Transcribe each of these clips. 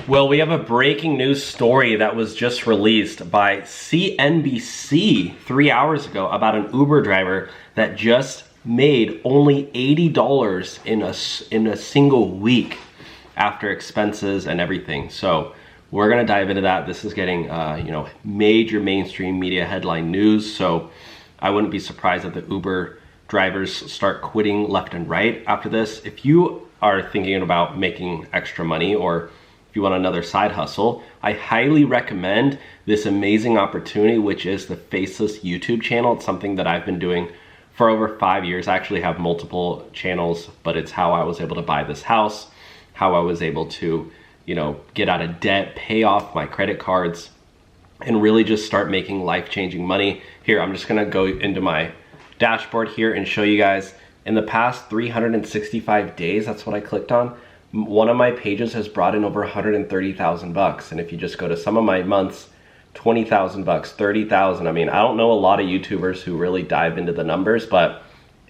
Well, we have a breaking news story that was just released by CNBC 3 hours ago about an Uber driver that just made only $80 in a single week after expenses and everything. So we're gonna dive into that. This is getting major mainstream media headline news. So I wouldn't be surprised if the Uber drivers start quitting left and right after this. If you are thinking about making extra money, or if you want another side hustle, I highly recommend this amazing opportunity, which is the Faceless YouTube channel. It's something that I've been doing for over 5 years. I actually have multiple channels, but it's how I was able to buy this house, how I was able to, get out of debt, pay off my credit cards, and really just start making life-changing money. Here, I'm just gonna go into my dashboard here and show you guys in the past 365 days, that's what I clicked on, one of my pages has brought in over 130,000 bucks. And if you just go to some of my months, 20,000 bucks, 30,000. I mean, I don't know a lot of YouTubers who really dive into the numbers, but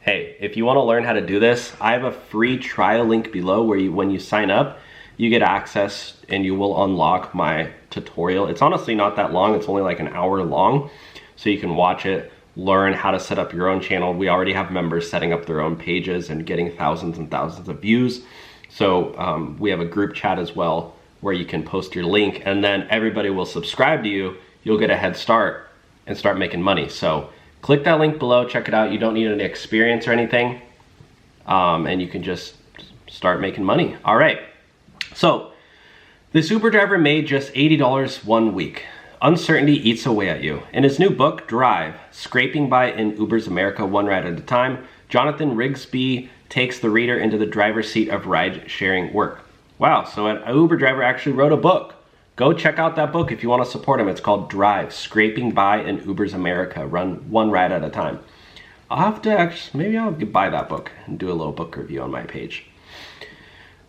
hey, if you want to learn how to do this, I have a free trial link below where when you sign up, you get access and you will unlock my tutorial. It's honestly not that long. It's only like an hour long. So you can watch it, learn how to set up your own channel. We already have members setting up their own pages and getting thousands and thousands of views. So we have a group chat as well where you can post your link, and then everybody will subscribe to you. You'll get a head start and start making money. So click that link below, check it out. You don't need any experience or anything, and you can just start making money. All right, so this Uber driver made just $80 1 week. Uncertainty eats away at you. In his new book, Drive, Scraping By in Uber's America One Ride at a Time, Jonathan Rigsby takes the reader into the driver's seat of ride-sharing work. Wow, so an Uber driver actually wrote a book. Go check out that book if you want to support him. It's called Drive, Scraping By in Uber's America, Run One Ride at a Time. I'll have to actually, maybe I'll buy that book and do a little book review on my page.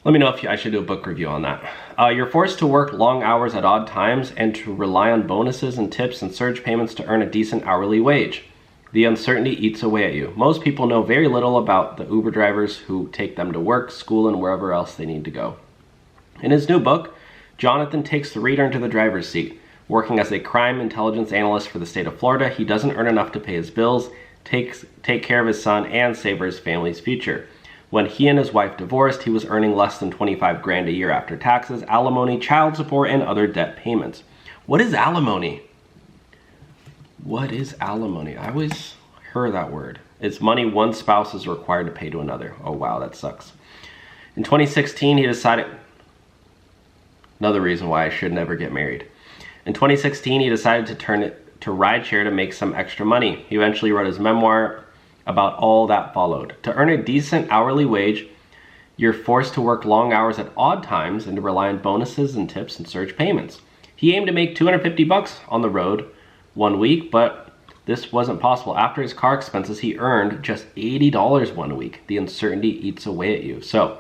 Let me know if I should do a book review on that. You're forced to work long hours at odd times and to rely on bonuses and tips and surge payments to earn a decent hourly wage. The uncertainty eats away at you. Most people know very little about the Uber drivers who take them to work, school, and wherever else they need to go. In his new book, Jonathan takes the reader into the driver's seat. Working as a crime intelligence analyst for the state of Florida, he doesn't earn enough to pay his bills, take care of his son, and save for his family's future. When he and his wife divorced, he was earning less than 25 grand a year after taxes, alimony, child support, and other debt payments. What is alimony? What is alimony? I always heard that word. It's money one spouse is required to pay to another. Oh wow, that sucks. In 2016, he decided, another reason why I should never get married. In 2016, he decided to turn it to rideshare to make some extra money. He eventually wrote his memoir about all that followed. To earn a decent hourly wage, you're forced to work long hours at odd times and to rely on bonuses and tips and surge payments. He aimed to make 250 bucks on the road 1 week, but this wasn't possible. After his car expenses, he earned just $80 1 week. The uncertainty eats away at you. So,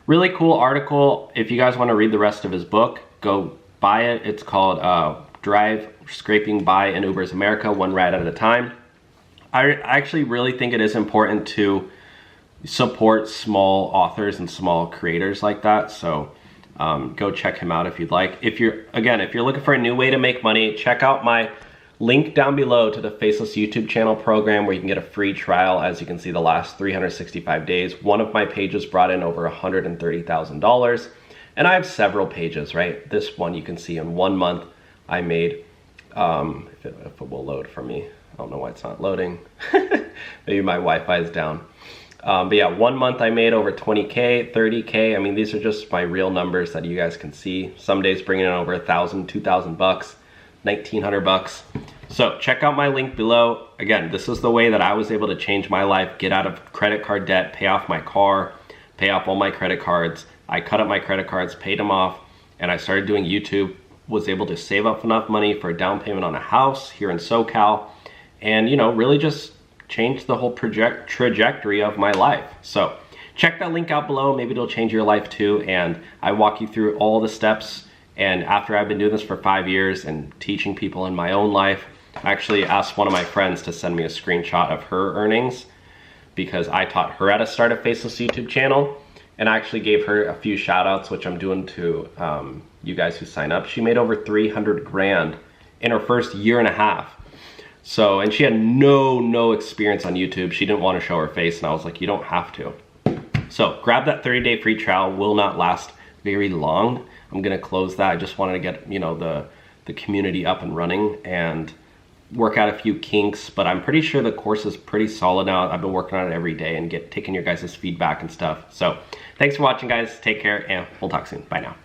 really cool article. If you guys want to read the rest of his book, go buy it. It's called Drive, Scraping By in Uber's America, One Ride at a Time. I actually really think it is important to support small authors and small creators like that. So go check him out if you'd like. If you're looking for a new way to make money, check out my link down below to the Faceless YouTube channel program where you can get a free trial. As you can see, the last 365 days, one of my pages brought in over $130,000. And I have several pages, right? This one you can see in 1 month I made, if it will load for me. I don't know why it's not loading. Maybe my Wi-Fi is down. But yeah, 1 month I made over 20K, 30K. I mean, these are just my real numbers that you guys can see. Some days bringing in over 1,000, 2,000 bucks, 1,900 bucks. So check out my link below. Again, this is the way that I was able to change my life, get out of credit card debt, pay off my car, pay off all my credit cards. I cut up my credit cards, paid them off, and I started doing YouTube, was able to save up enough money for a down payment on a house here in SoCal, and really just changed the whole trajectory of my life. So check that link out below. Maybe it'll change your life too. And I walk you through all the steps. And after I've been doing this for 5 years and teaching people in my own life, I actually asked one of my friends to send me a screenshot of her earnings because I taught her how to start a Faceless YouTube channel. and I actually gave her a few shout outs, which I'm doing to you guys who sign up. She made over 300 grand in her first year and a half. So, and she had no experience on YouTube. She didn't want to show her face, and I was like, you don't have to. So grab that 30-day free trial. Will not last very long. I'm gonna close that. I just wanted to get, you know, the community up and running and work out a few kinks, but I'm pretty sure the course is pretty solid now. I've been working on it every day and taking your guys' feedback and stuff. So thanks for watching, guys. Take care, and we'll talk soon. Bye now.